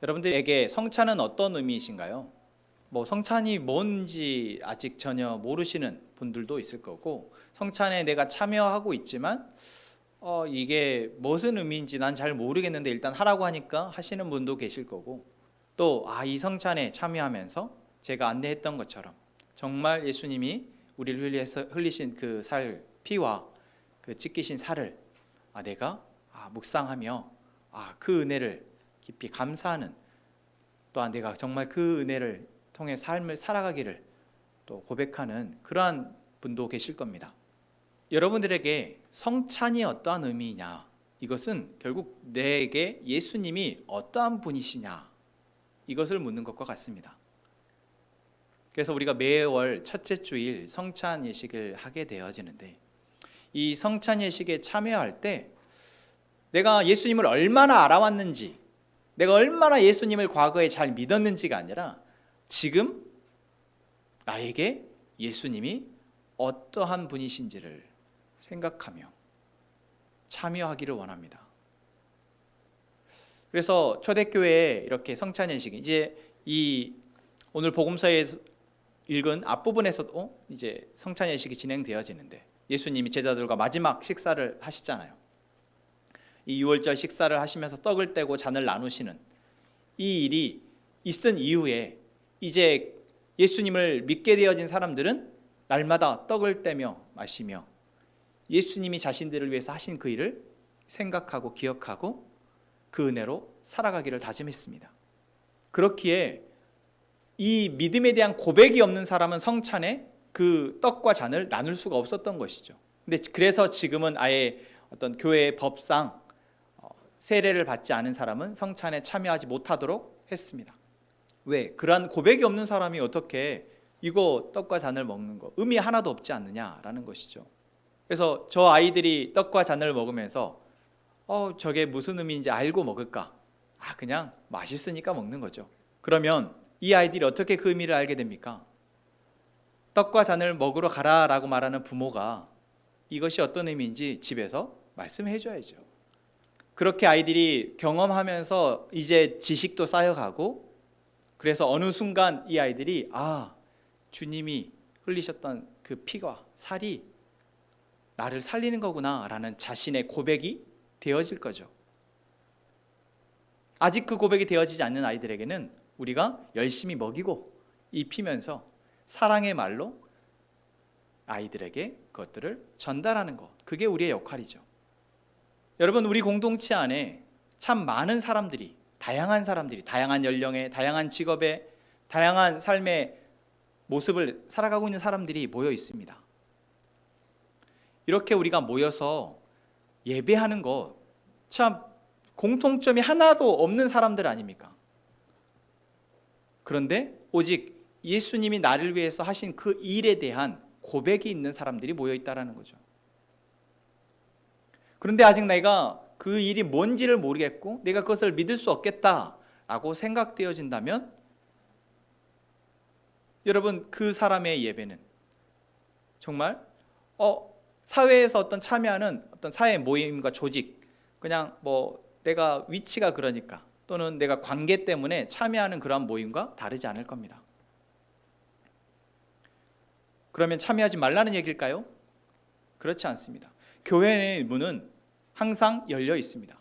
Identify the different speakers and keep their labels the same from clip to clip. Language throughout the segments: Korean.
Speaker 1: 여러분들에게 성찬은 어떤 의미이신가요? 성찬이 뭔지 아직 전혀 모르시는 분들도 있을 거고, 성찬에 내가 참여하고 있지만 이게 무슨 의미인지 난 잘 모르겠는데 일단 하라고 하니까 하시는 분도 계실 거고, 또 이 성찬에 참여하면서 제가 안내했던 것처럼 정말 예수님이 우리를 위해서 흘리신 그 피와 그 찢기신 살을 내가 묵상하며 그 은혜를 깊이 감사하는, 또한 내가 정말 그 은혜를 통해 삶을 살아가기를 또 고백하는 그러한 분도 계실 겁니다. 여러분들에게 성찬이 어떠한 의미이냐, 이것은 결국 내게 예수님이 어떠한 분이시냐, 이것을 묻는 것과 같습니다. 그래서 우리가 매월 첫째 주일 성찬 예식을 하게 되어지는데, 이 성찬 예식에 참여할 때 내가 예수님을 얼마나 알아왔는지, 내가 얼마나 예수님을 과거에 잘 믿었는지가 아니라 지금 나에게 예수님이 어떠한 분이신지를 생각하며 참여하기를 원합니다. 그래서 초대교회에 이렇게 성찬 예식, 이제 이 오늘 복음서에 읽은 앞부분에서도 이제 성찬 예식이 진행되어지는데, 예수님이 제자들과 마지막 식사를 하시잖아요. 이 유월절 식사를 하시면서 떡을 떼고 잔을 나누시는 이 일이 있은 이후에 이제 예수님을 믿게 되어진 사람들은 날마다 떡을 떼며 마시며 예수님이 자신들을 위해서 하신 그 일을 생각하고 기억하고 그 은혜로 살아가기를 다짐했습니다. 그렇기에 이 믿음에 대한 고백이 없는 사람은 성찬에 그 떡과 잔을 나눌 수가 없었던 것이죠. 근데 그래서 지금은 아예 어떤 교회의 법상 세례를 받지 않은 사람은 성찬에 참여하지 못하도록 했습니다. 왜? 그러한 고백이 없는 사람이 어떻게 이거 떡과 잔을 먹는 거 의미 하나도 없지 않느냐라는 것이죠. 그래서 저 아이들이 떡과 잔을 먹으면서 저게 무슨 의미인지 알고 먹을까? 그냥 맛있으니까 먹는 거죠. 그러면 이 아이들이 어떻게 그 의미를 알게 됩니까? 떡과 잔을 먹으러 가라라고 말하는 부모가 이것이 어떤 의미인지 집에서 말씀해 줘야죠. 그렇게 아이들이 경험하면서 이제 지식도 쌓여가고, 그래서 어느 순간 이 아이들이 주님이 흘리셨던 그 피가 살이 나를 살리는 거구나 라는 자신의 고백이 되어질 거죠. 아직 그 고백이 되어지지 않는 아이들에게는 우리가 열심히 먹이고 입히면서 사랑의 말로 아이들에게 그것들을 전달하는 것, 그게 우리의 역할이죠. 여러분, 우리 공동체 안에 참 많은 사람들이, 다양한 연령의, 다양한 직업의, 다양한 삶의 모습을 살아가고 있는 사람들이 모여 있습니다. 이렇게 우리가 모여서 예배하는 것, 참 공통점이 하나도 없는 사람들 아닙니까? 그런데 오직 예수님이 나를 위해서 하신 그 일에 대한 고백이 있는 사람들이 모여 있다는 거죠. 그런데 아직 내가 그 일이 뭔지를 모르겠고 내가 그것을 믿을 수 없겠다라고 생각되어진다면, 여러분, 그 사람의 예배는 정말 사회에서 어떤 참여하는 어떤 사회 모임과 조직, 그냥 내가 위치가 그러니까 또는 내가 관계 때문에 참여하는 그러한 모임과 다르지 않을 겁니다. 그러면 참여하지 말라는 얘기일까요? 그렇지 않습니다. 교회의 문은 항상 열려 있습니다.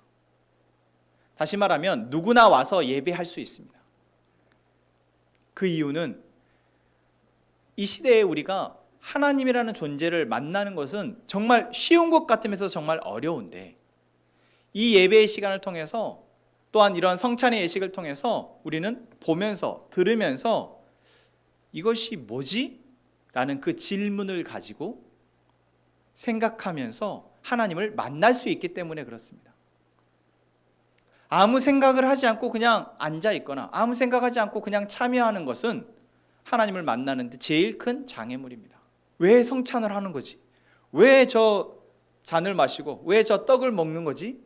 Speaker 1: 다시 말하면 누구나 와서 예배할 수 있습니다. 그 이유는 이 시대에 우리가 하나님이라는 존재를 만나는 것은 정말 쉬운 것 같으면서 정말 어려운데, 이 예배의 시간을 통해서, 또한 이런 성찬의 예식을 통해서 우리는 보면서 들으면서 이것이 뭐지? 라는 그 질문을 가지고 생각하면서 하나님을 만날 수 있기 때문에 그렇습니다. 아무 생각을 하지 않고 그냥 앉아 있거나 아무 생각하지 않고 그냥 참여하는 것은 하나님을 만나는 데 제일 큰 장애물입니다. 왜 성찬을 하는 거지? 왜 저 잔을 마시고 왜 저 떡을 먹는 거지?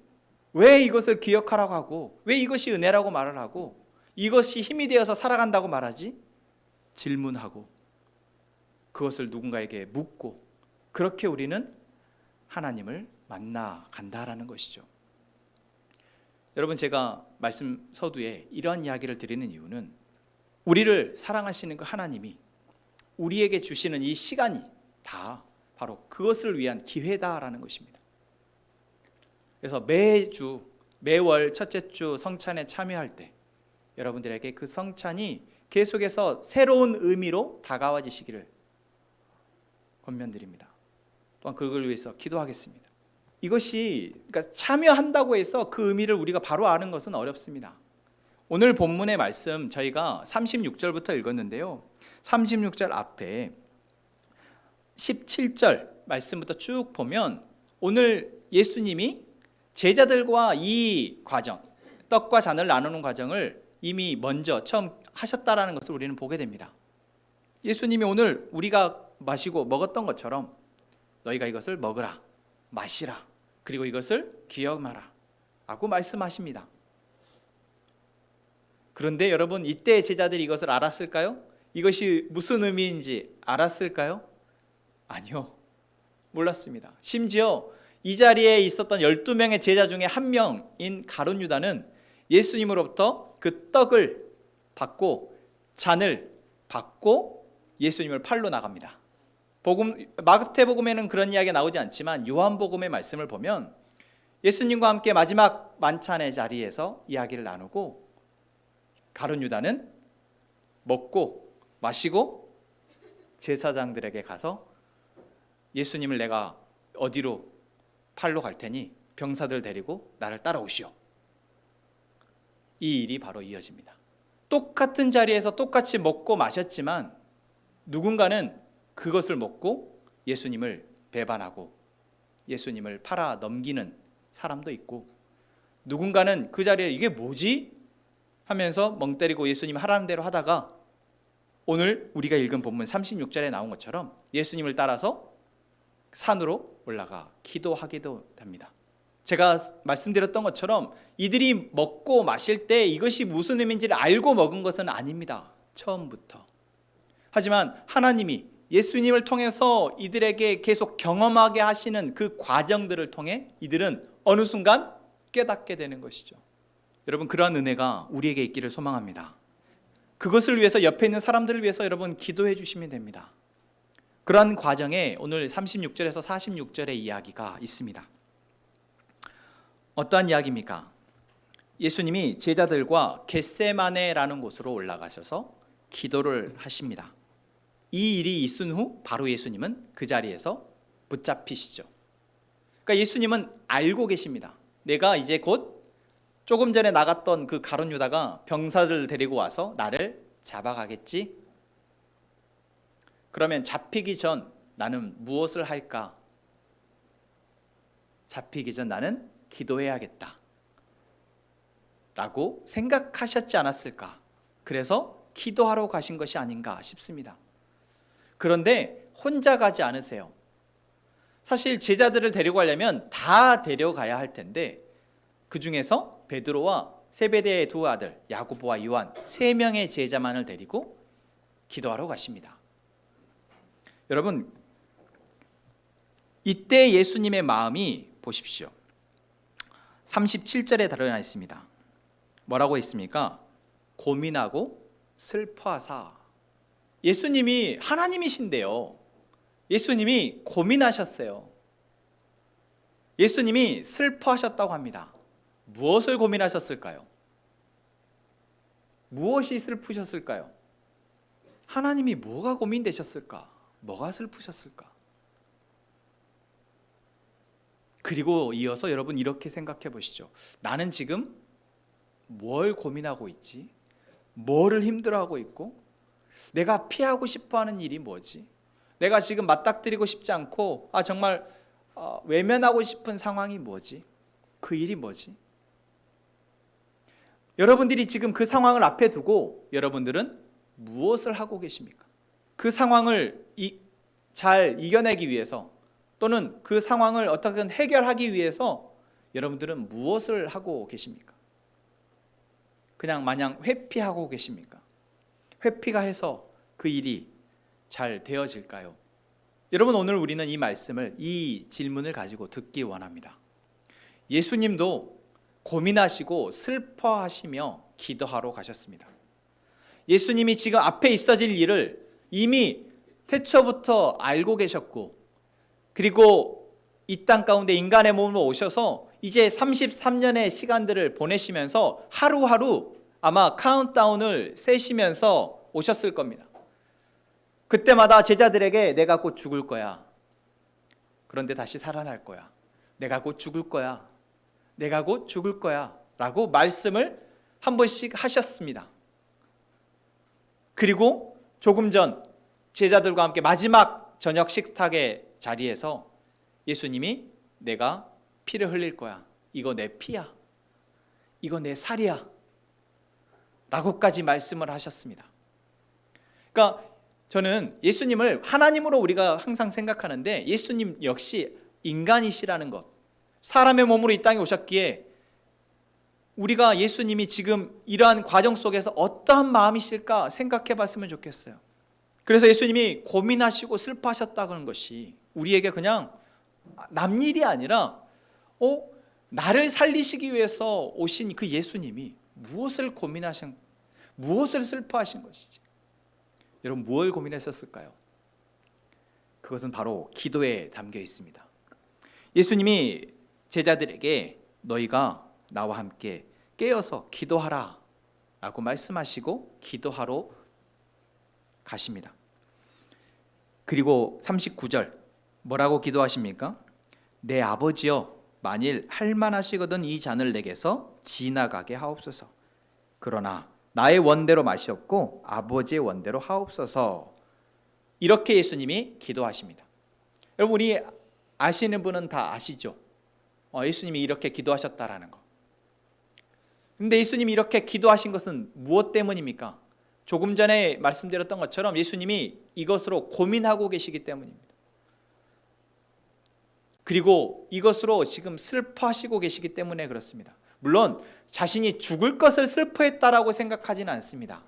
Speaker 1: 왜 이것을 기억하라고 하고 왜 이것이 은혜라고 말을 하고 이것이 힘이 되어서 살아간다고 말하지? 질문하고 그것을 누군가에게 묻고, 그렇게 우리는 하나님을 만나 간다라는 것이죠. 여러분, 제가 말씀 서두에 이런 이야기를 드리는 이유는 우리를 사랑하시는 그 하나님이 우리에게 주시는 이 시간이 다 바로 그것을 위한 기회다라는 것입니다. 그래서 매주 매월 첫째 주 성찬에 참여할 때 여러분들에게 그 성찬이 계속해서 새로운 의미로 다가와지시기를 권면드립니다. 또한 그걸 위해서 기도하겠습니다. 이것이 그러니까 참여한다고 해서 그 의미를 우리가 바로 아는 것은 어렵습니다. 오늘 본문의 말씀 저희가 36절부터 읽었는데요. 36절 앞에 17절 말씀부터 쭉 보면 오늘 예수님이 제자들과 이 과정, 떡과 잔을 나누는 과정을 이미 먼저 처음 하셨다라는 것을 우리는 보게 됩니다. 예수님이 오늘 우리가 마시고 먹었던 것처럼 너희가 이것을 먹으라, 마시라, 그리고 이것을 기억하라 라고 말씀하십니다. 그런데 여러분, 이때 제자들이 이것을 알았을까요? 이것이 무슨 의미인지 알았을까요? 아니요, 몰랐습니다. 심지어 이 자리에 있었던 12명의 제자 중에 한 명인 가룟 유다는 예수님으로부터 그 떡을 받고 잔을 받고 예수님을 팔러 나갑니다. 마태복음에는 그런 이야기가 나오지 않지만 요한복음의 말씀을 보면 예수님과 함께 마지막 만찬의 자리에서 이야기를 나누고 가룟 유다는 먹고 마시고 제사장들에게 가서 예수님을 내가 어디로 팔러 갈 테니 병사들 데리고 나를 따라오시오. 이 일이 바로 이어집니다. 똑같은 자리에서 똑같이 먹고 마셨지만 누군가는 그것을 먹고 예수님을 배반하고 예수님을 팔아 넘기는 사람도 있고, 누군가는 그 자리에 이게 뭐지? 하면서 멍 때리고 예수님 하라는 대로 하다가 오늘 우리가 읽은 본문 36절에 나온 것처럼 예수님을 따라서 산으로 올라가 기도하기도 합니다. 제가 말씀드렸던 것처럼 이들이 먹고 마실 때 이것이 무슨 의미인지를 알고 먹은 것은 아닙니다. 처음부터. 하지만 하나님이 예수님을 통해서 이들에게 계속 경험하게 하시는 그 과정들을 통해 이들은 어느 순간 깨닫게 되는 것이죠. 여러분, 그러한 은혜가 우리에게 있기를 소망합니다. 그것을 위해서 옆에 있는 사람들을 위해서 여러분 기도해 주시면 됩니다. 그러한 과정에 오늘 36절에서 46절의 이야기가 있습니다. 어떠한 이야기입니까? 예수님이 제자들과 겟세마네라는 곳으로 올라가셔서 기도를 하십니다. 이 일이 있은 후 바로 예수님은 그 자리에서 붙잡히시죠. 그러니까 예수님은 알고 계십니다. 내가 이제 곧 조금 전에 나갔던 그 가룟 유다가 병사들을 데리고 와서 나를 잡아가겠지. 그러면 잡히기 전 나는 무엇을 할까? 잡히기 전 나는 기도해야겠다 라고 생각하셨지 않았을까? 그래서 기도하러 가신 것이 아닌가 싶습니다. 그런데 혼자 가지 않으세요. 사실 제자들을 데려가려면 다 데려가야 할 텐데 그 중에서 베드로와 세베대의 두 아들 야고보와 요한 3명의 제자만을 데리고 기도하러 가십니다. 여러분, 이때 예수님의 마음이 보십시오. 37절에 드러나 있습니다. 뭐라고 있습니까? 고민하고 슬퍼하사. 예수님이 하나님이신데요, 예수님이 고민하셨어요. 예수님이 슬퍼하셨다고 합니다. 무엇을 고민하셨을까요? 무엇이 슬프셨을까요? 하나님이 뭐가 고민되셨을까? 뭐가 슬프셨을까? 그리고 이어서 여러분 이렇게 생각해 보시죠. 나는 지금 뭘 고민하고 있지? 뭐를 힘들어하고 있고? 내가 피하고 싶어하는 일이 뭐지? 내가 지금 맞닥뜨리고 싶지 않고 정말 외면하고 싶은 상황이 뭐지? 그 일이 뭐지? 여러분들이 지금 그 상황을 앞에 두고 여러분들은 무엇을 하고 계십니까? 그 상황을 잘 이겨내기 위해서 또는 그 상황을 어떻게든 해결하기 위해서 여러분들은 무엇을 하고 계십니까? 그냥 마냥 회피하고 계십니까? 회피가 해서 그 일이 잘 되어질까요? 여러분, 오늘 우리는 이 말씀을, 이 질문을 가지고 듣기 원합니다. 예수님도 고민하시고 슬퍼하시며 기도하러 가셨습니다. 예수님이 지금 앞에 있어질 일을 이미 태초부터 알고 계셨고, 그리고 이 땅 가운데 인간의 몸으로 오셔서 이제 33년의 시간들을 보내시면서 하루하루 아마 카운트다운을 세시면서 오셨을 겁니다. 그때마다 제자들에게 내가 곧 죽을 거야. 그런데 다시 살아날 거야. 내가 곧 죽을 거야. 내가 곧 죽을 거야. 라고 말씀을 한 번씩 하셨습니다. 그리고 조금 전 제자들과 함께 마지막 저녁 식탁의 자리에서 예수님이 내가 피를 흘릴 거야. 이거 내 피야. 이거 내 살이야. 라고까지 말씀을 하셨습니다. 그러니까 저는 예수님을 하나님으로 우리가 항상 생각하는데 예수님 역시 인간이시라는 것, 사람의 몸으로 이 땅에 오셨기에 우리가 예수님이 지금 이러한 과정 속에서 어떠한 마음이실까 생각해 봤으면 좋겠어요. 그래서 예수님이 고민하시고 슬퍼하셨다는 것이 우리에게 그냥 남 일이 아니라 나를 살리시기 위해서 오신 그 예수님이 무엇을 고민하신, 무엇을 슬퍼하신 것이지. 여러분, 무엇을 고민하셨을까요? 그것은 바로 기도에 담겨 있습니다. 예수님이 제자들에게 너희가 나와 함께 깨어서 기도하라 라고 말씀하시고 기도하러 가십니다. 그리고 39절 뭐라고 기도하십니까? 내 아버지여, 만일 할만하시거든 이 잔을 내게서 지나가게 하옵소서. 그러나 나의 원대로 마시옵고 아버지의 원대로 하옵소서. 이렇게 예수님이 기도하십니다. 여러분, 우리 아시는 분은 다 아시죠? 예수님이 이렇게 기도하셨다라는 거. 근데 예수님이 이렇게 기도하신 것은 무엇 때문입니까? 조금 전에 말씀드렸던 것처럼 예수님이 이것으로 고민하고 계시기 때문입니다. 그리고 이것으로 지금 슬퍼하시고 계시기 때문에 그렇습니다. 물론 자신이 죽을 것을 슬퍼했다라고 생각하지는 않습니다.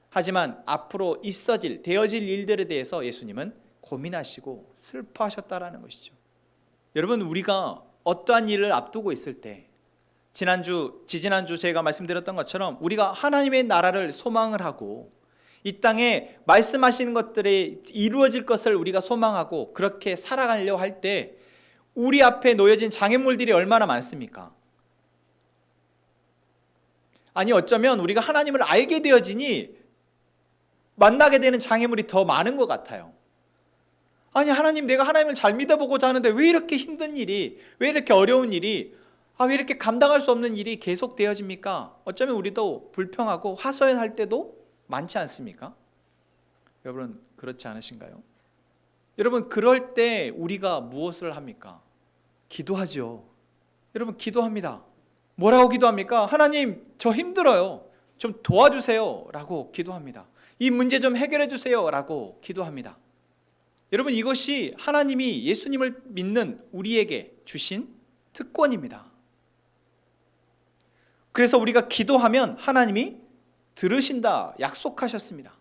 Speaker 1: 하지만 앞으로 되어질 일들에 대해서 예수님은 고민하시고 슬퍼하셨다라는 것이죠. 여러분, 우리가 어떠한 일을 앞두고 있을 때, 지지난주 제가 말씀드렸던 것처럼 우리가 하나님의 나라를 소망을 하고 이 땅에 말씀하시는 것들이 이루어질 것을 우리가 소망하고 그렇게 살아가려고 할 때 우리 앞에 놓여진 장애물들이 얼마나 많습니까? 아니, 어쩌면 우리가 하나님을 알게 되어지니 만나게 되는 장애물이 더 많은 것 같아요. 아니, 하나님, 내가 하나님을 잘 믿어보고자 하는데 왜 이렇게 힘든 일이, 왜 이렇게 어려운 일이, 왜 이렇게 감당할 수 없는 일이 계속 되어집니까? 어쩌면 우리도 불평하고 하소연할 때도 많지 않습니까? 여러분, 그렇지 않으신가요? 여러분, 그럴 때 우리가 무엇을 합니까? 기도하죠. 여러분, 기도합니다. 뭐라고 기도합니까? 하나님, 저 힘들어요. 좀 도와주세요. 라고 기도합니다. 이 문제 좀 해결해 주세요. 라고 기도합니다. 여러분, 이것이 하나님이 예수님을 믿는 우리에게 주신 특권입니다. 그래서 우리가 기도하면 하나님이 들으신다 약속하셨습니다.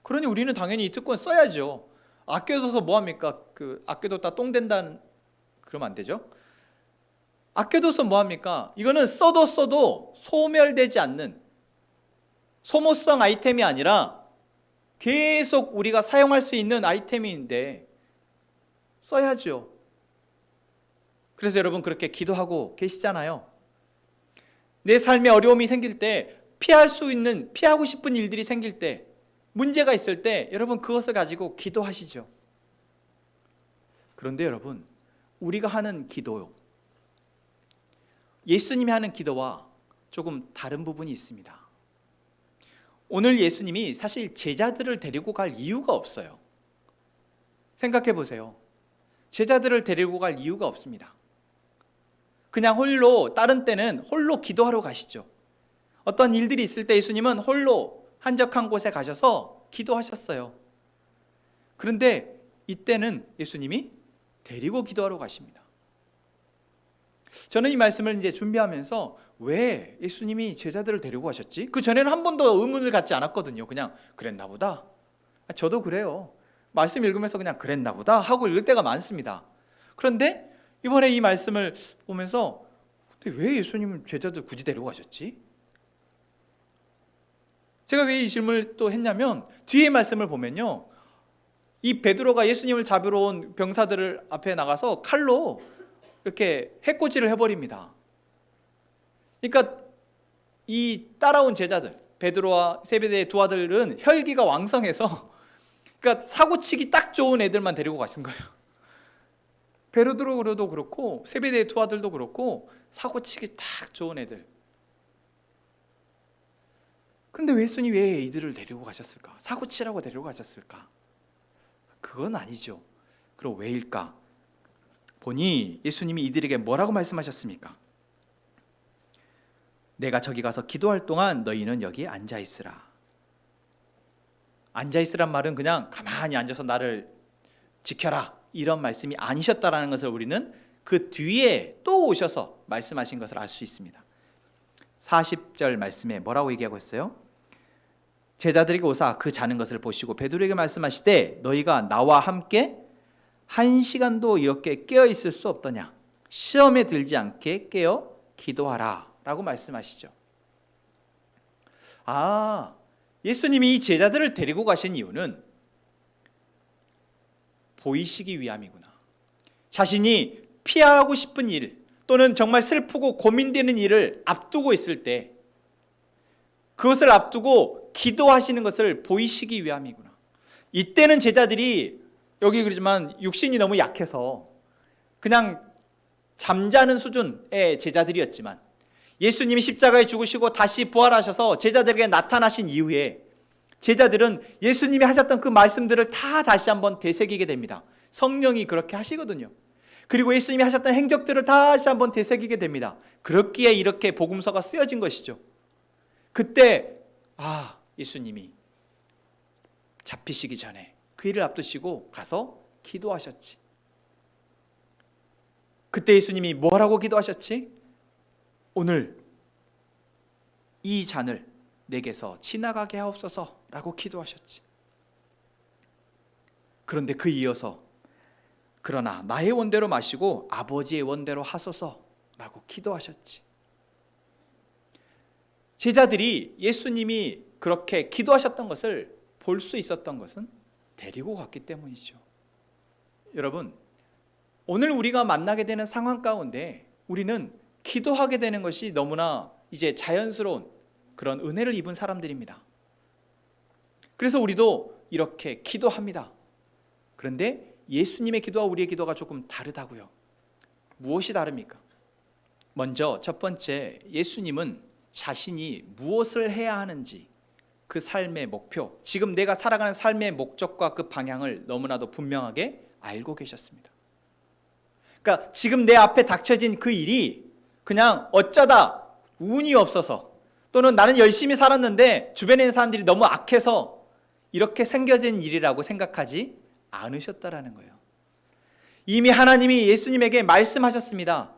Speaker 1: 그러니 우리는 당연히 이 특권 써야죠. 아껴둬서 뭐합니까? 아껴뒀다 똥 된다는, 그러면 안 되죠. 아껴둬서 뭐합니까? 이거는 써도 소멸되지 않는 소모성 아이템이 아니라 계속 우리가 사용할 수 있는 아이템인데 써야죠. 그래서 여러분, 그렇게 기도하고 계시잖아요. 내 삶에 어려움이 생길 때, 피하고 싶은 일들이 생길 때, 문제가 있을 때 여러분, 그것을 가지고 기도하시죠. 그런데 여러분, 우리가 하는 기도요, 예수님이 하는 기도와 조금 다른 부분이 있습니다. 오늘 예수님이 사실 제자들을 데리고 갈 이유가 없어요. 생각해 보세요. 제자들을 데리고 갈 이유가 없습니다. 그냥 다른 때는 홀로 기도하러 가시죠. 어떤 일들이 있을 때 예수님은 홀로 한적한 곳에 가셔서 기도하셨어요. 그런데 이때는 예수님이 데리고 기도하러 가십니다. 저는 이 말씀을 이제 준비하면서 왜 예수님이 제자들을 데리고 가셨지? 그 전에는 한 번도 의문을 갖지 않았거든요. 그냥 그랬나 보다. 저도 그래요. 말씀 읽으면서 그냥 그랬나 보다 하고 읽을 때가 많습니다. 그런데 이번에 이 말씀을 보면서 근데 왜 예수님은 제자들 굳이 데려가셨지? 제가 왜 이 질문을 또 했냐면 뒤에 말씀을 보면요, 이 베드로가 예수님을 잡으러 온 병사들을 앞에 나가서 칼로 이렇게 해코지를 해버립니다. 그러니까 이 따라온 제자들, 베드로와 세베대의 두 아들은 혈기가 왕성해서, 그러니까 사고치기 딱 좋은 애들만 데리고 가신 거예요. 베드로도 그렇고 세베대의 두 아들도 그렇고 사고치기 딱 좋은 애들. 그런데 예수님이 왜 이들을 데리고 가셨을까? 사고치라고 데리고 가셨을까? 그건 아니죠. 그럼 왜일까? 보니 예수님이 이들에게 뭐라고 말씀하셨습니까? 내가 저기 가서 기도할 동안 너희는 여기 앉아있으라. 앉아있으란 말은 그냥 가만히 앉아서 나를 지켜라, 이런 말씀이 아니셨다라는 것을 우리는 그 뒤에 또 오셔서 말씀하신 것을 알 수 있습니다. 40절 말씀에 뭐라고 얘기하고 있어요? 제자들에게 오사 그 자는 것을 보시고 베드로에게 말씀하시되 너희가 나와 함께 1시간도 이렇게 깨어 있을 수 없더냐? 시험에 들지 않게 깨어 기도하라 라고 말씀하시죠. 예수님이 이 제자들을 데리고 가신 이유는 보이시기 위함이구나. 자신이 피하고 싶은 일 또는 정말 슬프고 고민되는 일을 앞두고 있을 때 그것을 앞두고 기도하시는 것을 보이시기 위함이구나. 이때는 제자들이 여기 그러지만 육신이 너무 약해서 그냥 잠자는 수준의 제자들이었지만 예수님이 십자가에 죽으시고 다시 부활하셔서 제자들에게 나타나신 이후에 제자들은 예수님이 하셨던 그 말씀들을 다 다시 한번 되새기게 됩니다. 성령이 그렇게 하시거든요. 그리고 예수님이 하셨던 행적들을 다시 한번 되새기게 됩니다. 그렇기에 이렇게 복음서가 쓰여진 것이죠. 그때 예수님이 잡히시기 전에 그 일을 앞두시고 가서 기도하셨지. 그때 예수님이 뭐라고 기도하셨지? 오늘 이 잔을 내게서 지나가게 하옵소서 라고 기도하셨지. 그런데 그 이어서 그러나 나의 원대로 마시고 아버지의 원대로 하소서 라고 기도하셨지. 제자들이 예수님이 그렇게 기도하셨던 것을 볼 수 있었던 것은 데리고 갔기 때문이죠. 여러분, 오늘 우리가 만나게 되는 상황 가운데 우리는 기도하게 되는 것이 너무나 이제 자연스러운 그런 은혜를 입은 사람들입니다. 그래서 우리도 이렇게 기도합니다. 그런데 예수님의 기도와 우리의 기도가 조금 다르다고요. 무엇이 다릅니까? 먼저 첫 번째, 예수님은 자신이 무엇을 해야 하는지 그 삶의 목표, 지금 내가 살아가는 삶의 목적과 그 방향을 너무나도 분명하게 알고 계셨습니다. 그러니까 지금 내 앞에 닥쳐진 그 일이 그냥 어쩌다 운이 없어서 또는 나는 열심히 살았는데 주변에 있는 사람들이 너무 악해서 이렇게 생겨진 일이라고 생각하지 않으셨다라는 거예요. 이미 하나님이 예수님에게 말씀하셨습니다.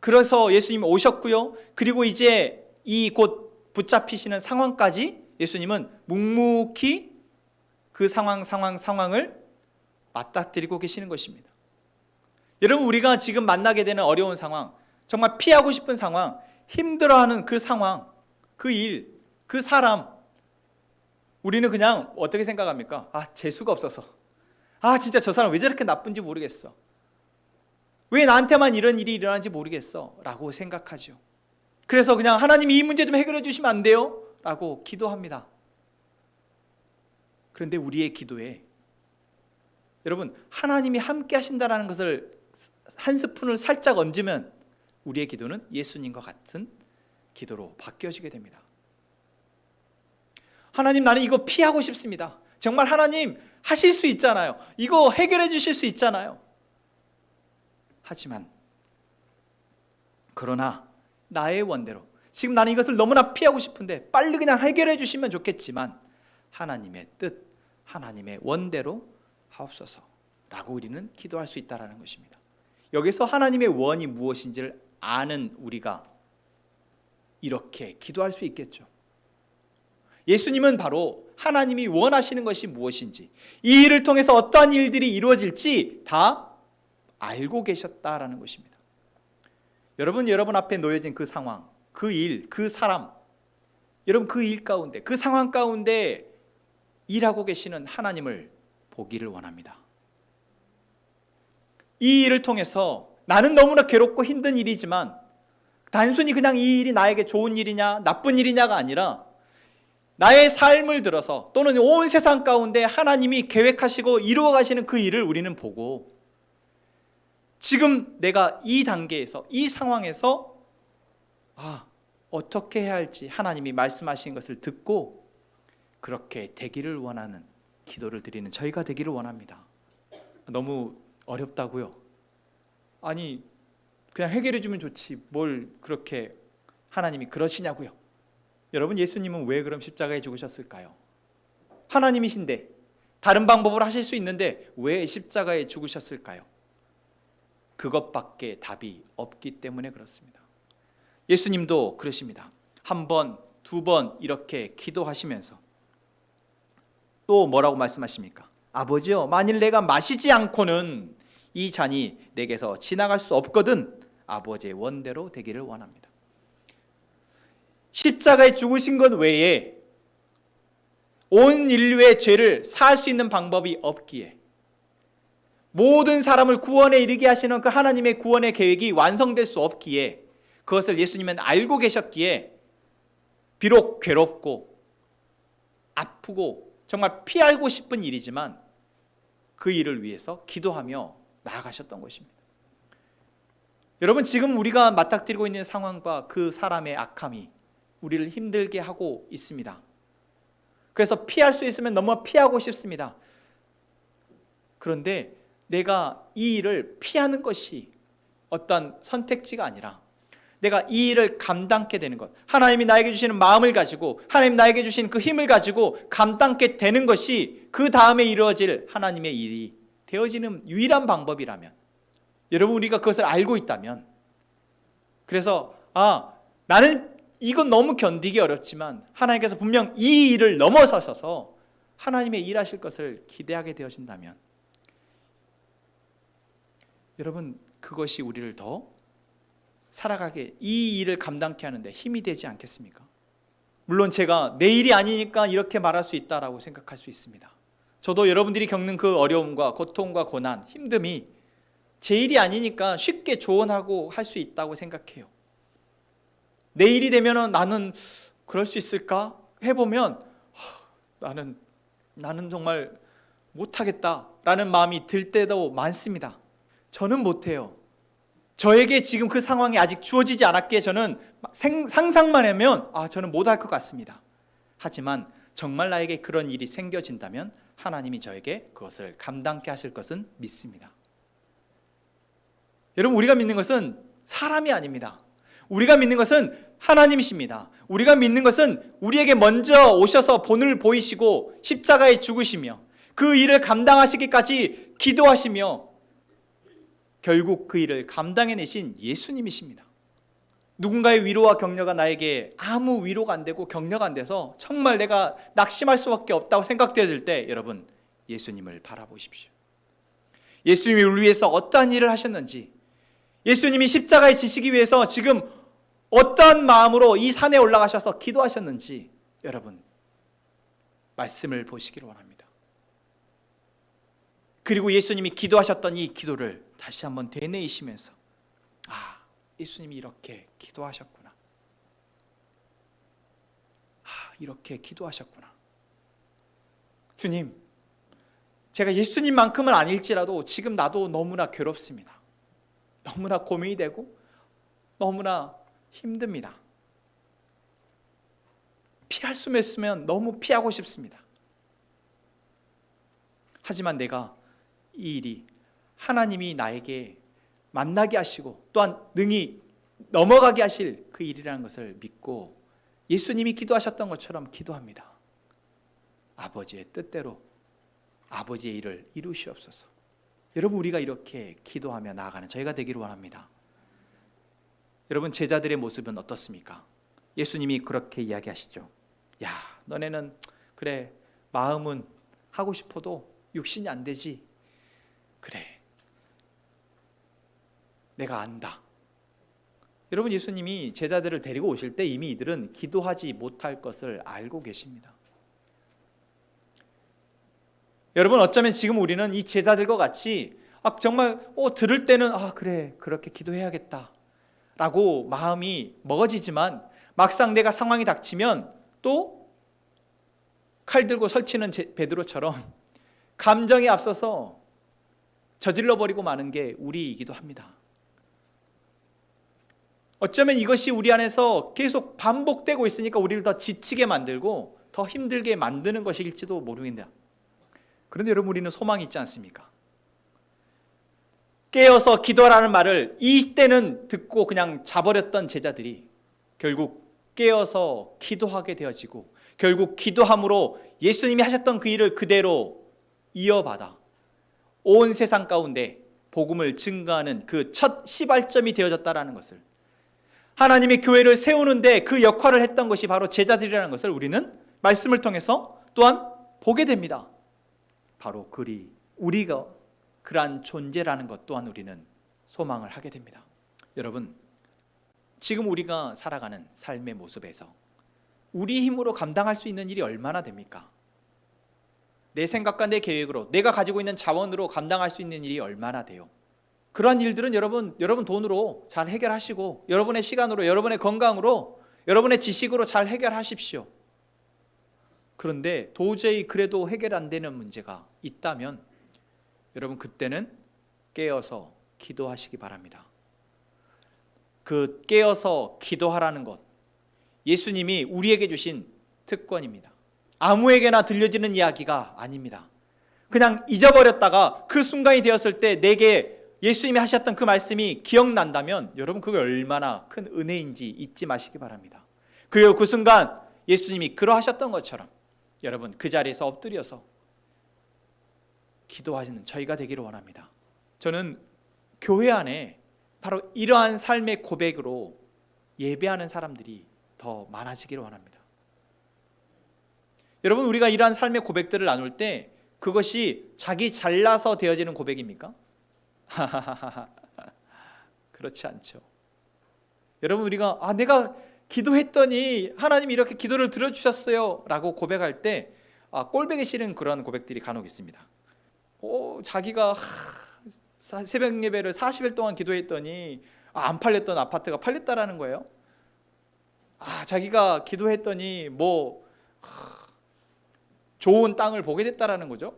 Speaker 1: 그래서 예수님이 오셨고요. 그리고 이제 이 곧 붙잡히시는 상황까지 예수님은 묵묵히 그 상황을 맞닥뜨리고 계시는 것입니다. 여러분, 우리가 지금 만나게 되는 어려운 상황, 정말 피하고 싶은 상황, 힘들어하는 그 상황, 그 일, 그 사람, 우리는 그냥 어떻게 생각합니까? 재수가 없어서, 진짜 저 사람 왜 저렇게 나쁜지 모르겠어, 왜 나한테만 이런 일이 일어나는지 모르겠어 라고 생각하죠. 그래서 그냥 하나님이 이 문제 좀 해결해 주시면 안 돼요? 라고 기도합니다. 그런데 우리의 기도에 여러분, 하나님이 함께 하신다는 것을 한 스푼을 살짝 얹으면 우리의 기도는 예수님과 같은 기도로 바뀌어지게 됩니다. 하나님, 나는 이거 피하고 싶습니다. 정말 하나님 하실 수 있잖아요. 이거 해결해 주실 수 있잖아요. 하지만 그러나 나의 원대로, 지금 나는 이것을 너무나 피하고 싶은데 빨리 그냥 해결해 주시면 좋겠지만 하나님의 뜻, 하나님의 원대로 하옵소서 라고 우리는 기도할 수 있다는 것입니다. 여기서 하나님의 원이 무엇인지를 아는 우리가 이렇게 기도할 수 있겠죠. 예수님은 바로 하나님이 원하시는 것이 무엇인지, 이 일을 통해서 어떠한 일들이 이루어질지 다 알고 계셨다라는 것입니다. 여러분 앞에 놓여진 그 상황, 그 일, 그 사람, 여러분 그 일 가운데, 그 상황 가운데 일하고 계시는 하나님을 보기를 원합니다. 이 일을 통해서 나는 너무나 괴롭고 힘든 일이지만 단순히 그냥 이 일이 나에게 좋은 일이냐 나쁜 일이냐가 아니라 나의 삶을 들어서 또는 온 세상 가운데 하나님이 계획하시고 이루어 가시는 그 일을 우리는 보고 지금 내가 이 단계에서 이 상황에서 어떻게 해야 할지 하나님이 말씀하신 것을 듣고 그렇게 되기를 원하는 기도를 드리는 저희가 되기를 원합니다. 너무 어렵다고요? 아니 그냥 해결해 주면 좋지 뭘 그렇게 하나님이 그러시냐고요? 여러분 예수님은 왜 그럼 십자가에 죽으셨을까요? 하나님이신데 다른 방법으로 하실 수 있는데 왜 십자가에 죽으셨을까요? 그것밖에 답이 없기 때문에 그렇습니다. 예수님도 그러십니다. 한 번, 두 번 이렇게 기도하시면서 또 뭐라고 말씀하십니까? 아버지요, 만일 내가 마시지 않고는 이 잔이 내게서 지나갈 수 없거든 아버지의 원대로 되기를 원합니다. 십자가에 죽으신 것 외에 온 인류의 죄를 사할 수 있는 방법이 없기에 모든 사람을 구원에 이르게 하시는 그 하나님의 구원의 계획이 완성될 수 없기에 그것을 예수님은 알고 계셨기에 비록 괴롭고 아프고 정말 피하고 싶은 일이지만 그 일을 위해서 기도하며 나아가셨던 것입니다. 여러분 지금 우리가 맞닥뜨리고 있는 상황과 그 사람의 악함이 우리를 힘들게 하고 있습니다. 그래서 피할 수 있으면 너무 피하고 싶습니다. 그런데 내가 이 일을 피하는 것이 어떤 선택지가 아니라 내가 이 일을 감당케 되는 것, 하나님이 나에게 주시는 마음을 가지고 하나님 나에게 주신 그 힘을 가지고 감당케 되는 것이 그 다음에 이루어질 하나님의 일이 되어지는 유일한 방법이라면, 여러분 우리가 그것을 알고 있다면, 그래서 나는 이건 너무 견디기 어렵지만 하나님께서 분명 이 일을 넘어서셔서 하나님의 일하실 것을 기대하게 되어진다면 여러분 그것이 우리를 더 살아가게, 이 일을 감당케 하는데 힘이 되지 않겠습니까? 물론 제가 내 일이 아니니까 이렇게 말할 수 있다라고 생각할 수 있습니다. 저도 여러분들이 겪는 그 어려움과 고통과 고난, 힘듦이 제 일이 아니니까 쉽게 조언하고 할 수 있다고 생각해요. 내 일이 되면 나는 그럴 수 있을까? 해보면 나는 정말 못하겠다라는 마음이 들 때도 많습니다. 저는 못해요. 저에게 지금 그 상황이 아직 주어지지 않았기에 저는 상상만 하면 저는 못할 것 같습니다. 하지만 정말 나에게 그런 일이 생겨진다면 하나님이 저에게 그것을 감당케 하실 것은 믿습니다. 여러분 우리가 믿는 것은 사람이 아닙니다. 우리가 믿는 것은 하나님이십니다. 우리가 믿는 것은 우리에게 먼저 오셔서 본을 보이시고 십자가에 죽으시며 그 일을 감당하시기까지 기도하시며 결국 그 일을 감당해내신 예수님이십니다. 누군가의 위로와 격려가 나에게 아무 위로가 안 되고 격려가 안 돼서 정말 내가 낙심할 수밖에 없다고 생각되어질 때 여러분 예수님을 바라보십시오. 예수님이 우리 위해서 어떠한 일을 하셨는지, 예수님이 십자가에 지시기 위해서 지금 어떠한 마음으로 이 산에 올라가셔서 기도하셨는지 여러분 말씀을 보시기를 원합니다. 그리고 예수님이 기도하셨던 이 기도를 다시 한번 되뇌이시면서 예수님이 이렇게 기도하셨구나. 이렇게 기도하셨구나. 주님, 제가 예수님만큼은 아닐지라도 지금 나도 너무나 괴롭습니다. 너무나 고민이 되고 너무나 힘듭니다. 피할 수 있으면 너무 피하고 싶습니다. 하지만 내가 이 일이 하나님이 나에게 만나게 하시고 또한 능히 넘어가게 하실 그 일이라는 것을 믿고 예수님이 기도하셨던 것처럼 기도합니다. 아버지의 뜻대로 아버지의 일을 이루시옵소서. 여러분 우리가 이렇게 기도하며 나아가는 저희가 되기를 원합니다. 여러분 제자들의 모습은 어떻습니까? 예수님이 그렇게 이야기하시죠. 너네는 그래 마음은 하고 싶어도 육신이 안 되지. 그래 내가 안다. 여러분, 예수님이 제자들을 데리고 오실 때 이미 이들은 기도하지 못할 것을 알고 계십니다. 여러분, 어쩌면 지금 우리는 이 제자들과 같이 정말 들을 때는 그래, 그렇게 기도해야겠다 라고 마음이 먹어지지만 막상 내가 상황이 닥치면 또 칼 들고 설치는 베드로처럼 감정에 앞서서 저질러 버리고 마는 게 우리이기도 합니다. 어쩌면 이것이 우리 안에서 계속 반복되고 있으니까 우리를 더 지치게 만들고 더 힘들게 만드는 것일지도 모릅니다. 그런데 여러분, 우리는 소망이 있지 않습니까? 깨어서 기도하라는 말을 이때는 듣고 그냥 자버렸던 제자들이 결국 깨어서 기도하게 되어지고, 결국 기도함으로 예수님이 하셨던 그 일을 그대로 이어받아 온 세상 가운데 복음을 증거하는 그 첫 시발점이 되어졌다라는 것을, 하나님의 교회를 세우는데 그 역할을 했던 것이 바로 제자들이라는 것을 우리는 말씀을 통해서 또한 보게 됩니다. 바로 우리가 그러한 존재라는 것 또한 우리는 소망을 하게 됩니다. 여러분, 지금 우리가 살아가는 삶의 모습에서 우리 힘으로 감당할 수 있는 일이 얼마나 됩니까? 내 생각과 내 계획으로, 내가 가지고 있는 자원으로 감당할 수 있는 일이 얼마나 돼요? 그러한 일들은 여러분 돈으로 잘 해결하시고, 여러분의 시간으로, 여러분의 건강으로, 여러분의 지식으로 잘 해결하십시오. 그런데 도저히 그래도 해결 안 되는 문제가 있다면 여러분, 그때는 깨어서 기도하시기 바랍니다. 그 깨어서 기도하라는 것, 예수님이 우리에게 주신 특권입니다. 아무에게나 들려지는 이야기가 아닙니다. 그냥 잊어버렸다가 그 순간이 되었을 때 내게 예수님이 하셨던 그 말씀이 기억난다면 여러분, 그게 얼마나 큰 은혜인지 잊지 마시기 바랍니다. 그리고 그 순간 예수님이 그러하셨던 것처럼 여러분, 그 자리에서 엎드려서 기도하시는 저희가 되기를 원합니다. 저는 교회 안에 바로 이러한 삶의 고백으로 예배하는 사람들이 더 많아지기를 원합니다. 여러분, 우리가 이러한 삶의 고백들을 나눌 때 그것이 자기 잘나서 되어지는 고백입니까? 그렇지 않죠. 여러분, 우리가 내가 기도했더니 하나님이 이렇게 기도를 들어주셨어요 라고 고백할 때 꼴보기 싫은 그런 고백들이 간혹 있습니다. 자기가 새벽 예배를 40일 동안 기도했더니 안 팔렸던 아파트가 팔렸다라는 거예요. 자기가 기도했더니 좋은 땅을 보게 됐다라는 거죠.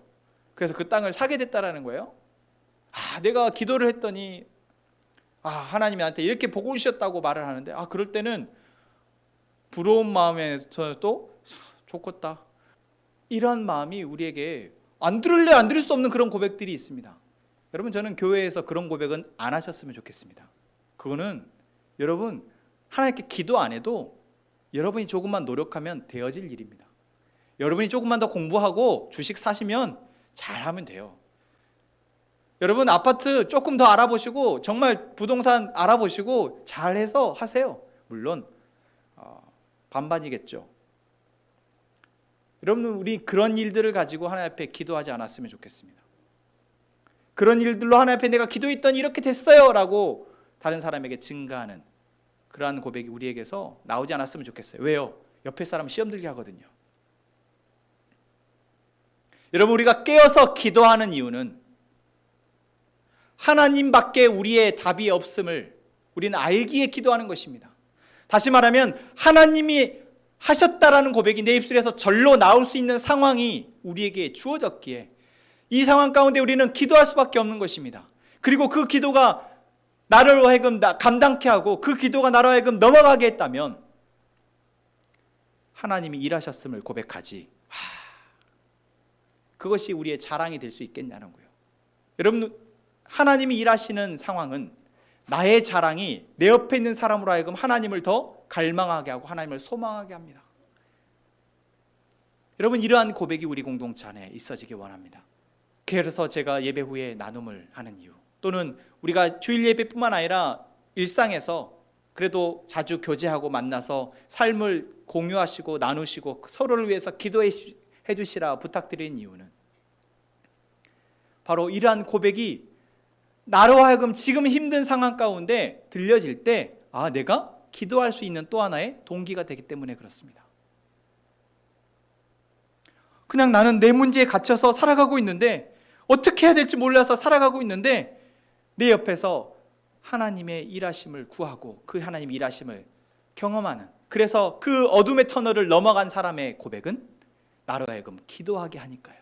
Speaker 1: 그래서 그 땅을 사게 됐다라는 거예요. 내가 기도를 했더니 하나님이 나한테 이렇게 복을 주셨다고 말을 하는데 그럴 때는 부러운 마음에서 또 좋겠다, 이런 마음이 우리에게 안 들을 수 없는 그런 고백들이 있습니다. 여러분, 저는 교회에서 그런 고백은 안 하셨으면 좋겠습니다. 그거는 여러분, 하나님께 기도 안 해도 여러분이 조금만 노력하면 되어질 일입니다. 여러분이 조금만 더 공부하고 주식 사시면 잘하면 돼요. 여러분, 아파트 조금 더 알아보시고 정말 부동산 알아보시고 잘해서 하세요. 물론 반반이겠죠. 여러분, 우리 그런 일들을 가지고 하나님 앞에 기도하지 않았으면 좋겠습니다. 그런 일들로 하나님 앞에 내가 기도했더니 이렇게 됐어요 라고 다른 사람에게 증가하는 그러한 고백이 우리에게서 나오지 않았으면 좋겠어요. 왜요? 옆에 사람 시험 들게 하거든요. 여러분, 우리가 깨어서 기도하는 이유는 하나님밖에 우리의 답이 없음을 우리는 알기에 기도하는 것입니다. 다시 말하면 하나님이 하셨다라는 고백이 내 입술에서 절로 나올 수 있는 상황이 우리에게 주어졌기에 이 상황 가운데 우리는 기도할 수밖에 없는 것입니다. 그리고 그 기도가 나를 하여금 감당케 하고 그 기도가 나를 하여금 넘어가게 했다면 하나님이 일하셨음을 고백하지, 그것이 우리의 자랑이 될 수 있겠냐는 거예요. 여러분, 하나님이 일하시는 상황은 나의 자랑이 내 옆에 있는 사람으로 하여금 하나님을 더 갈망하게 하고 하나님을 소망하게 합니다. 여러분, 이러한 고백이 우리 공동체 안에 있어지기 원합니다. 그래서 제가 예배 후에 나눔을 하는 이유, 또는 우리가 주일 예배뿐만 아니라 일상에서 그래도 자주 교제하고 만나서 삶을 공유하시고 나누시고 서로를 위해서 기도해 주시라 부탁드리는 이유는 바로 이러한 고백이 나로 하여금 지금 힘든 상황 가운데 들려질 때 내가 기도할 수 있는 또 하나의 동기가 되기 때문에 그렇습니다. 그냥 나는 내 문제에 갇혀서 살아가고 있는데, 어떻게 해야 될지 몰라서 살아가고 있는데, 내 옆에서 하나님의 일하심을 구하고 그 하나님 일하심을 경험하는, 그래서 그 어둠의 터널을 넘어간 사람의 고백은 나로 하여금 기도하게 하니까요.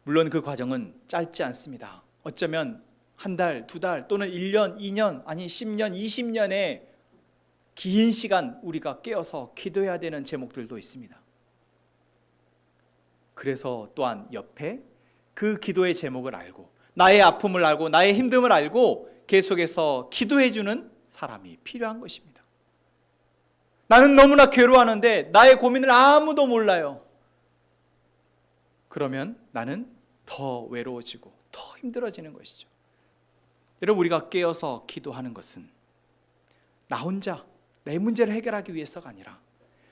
Speaker 1: 물론 그 과정은 짧지 않습니다. 어쩌면 한 달, 두 달 또는 1년, 2년, 아니 10년, 20년의 긴 시간 우리가 깨어서 기도해야 되는 제목들도 있습니다. 그래서 또한 옆에 그 기도의 제목을 알고 나의 아픔을 알고 나의 힘듦을 알고 계속해서 기도해주는 사람이 필요한 것입니다. 나는 너무나 괴로워하는데 나의 고민을 아무도 몰라요. 그러면 나는 더 외로워지고 더 힘들어지는 것이죠. 여러분, 우리가 깨어서 기도하는 것은 나 혼자 내 문제를 해결하기 위해서가 아니라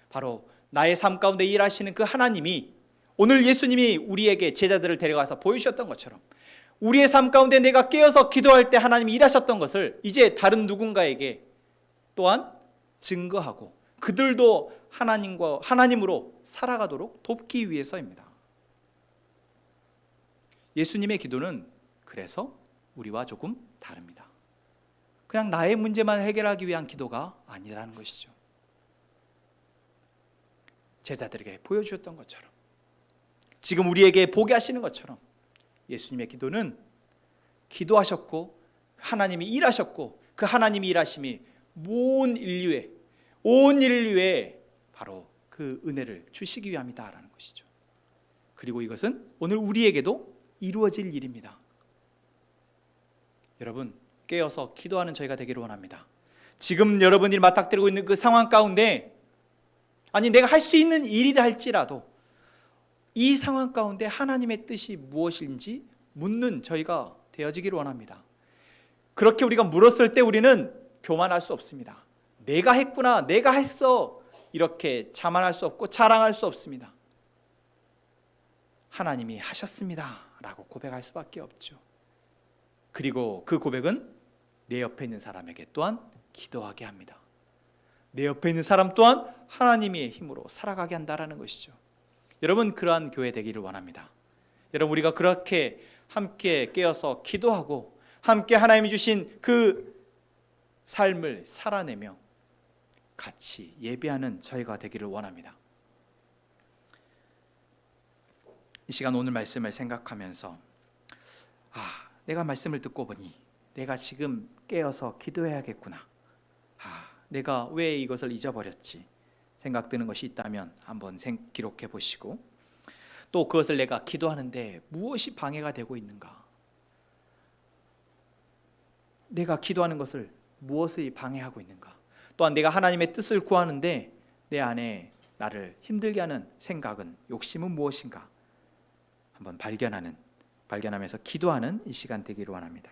Speaker 1: 바로 나의 삶 가운데 일하시는 그 하나님이, 오늘 예수님이 우리에게 제자들을 데려가서 보여주셨던 것처럼 우리의 삶 가운데 내가 깨어서 기도할 때 하나님이 일하셨던 것을 이제 다른 누군가에게 또한 증거하고 그들도 하나님으로 살아가도록 돕기 위해서입니다. 예수님의 기도는 그래서 우리와 조금 다릅니다. 그냥 나의 문제만 해결하기 위한 기도가 아니라는 것이죠. 제자들에게 보여주셨던 것처럼, 지금 우리에게 보게 하시는 것처럼 예수님의 기도는 기도하셨고 하나님이 일하셨고 그 하나님이 일하심이 온 인류에 바로 그 은혜를 주시기 위함이다라는 것이죠. 그리고 이것은 오늘 우리에게도 이루어질 일입니다. 여러분, 깨어서 기도하는 저희가 되기를 원합니다. 지금 여러분이 맞닥뜨리고 있는 그 상황 가운데, 아니 내가 할 수 있는 일이라 할지라도 이 상황 가운데 하나님의 뜻이 무엇인지 묻는 저희가 되어지기를 원합니다. 그렇게 우리가 물었을 때 우리는 교만할 수 없습니다. 내가 했구나, 내가 했어, 이렇게 자만할 수 없고 자랑할 수 없습니다. 하나님이 하셨습니다 라고 고백할 수밖에 없죠. 그리고 그 고백은 내 옆에 있는 사람에게 또한 기도하게 합니다. 내 옆에 있는 사람 또한 하나님의 힘으로 살아가게 한다는 것이죠. 여러분, 그러한 교회 되기를 원합니다. 여러분, 우리가 그렇게 함께 깨어서 기도하고 함께 하나님이 주신 그 삶을 살아내며 같이 예배하는 저희가 되기를 원합니다. 이 시간 오늘 말씀을 생각하면서 내가 말씀을 듣고 보니 내가 지금 깨어서 기도해야겠구나, 내가 왜 이것을 잊어버렸지 생각드는 것이 있다면 한번 기록해 보시고, 또 그것을 내가 기도하는데 무엇이 방해가 되고 있는가, 내가 기도하는 것을 무엇이 방해하고 있는가, 또한 내가 하나님의 뜻을 구하는데 내 안에 나를 힘들게 하는 생각은, 욕심은 무엇인가 한번 발견하면서 기도하는 이 시간 되기를 원합니다.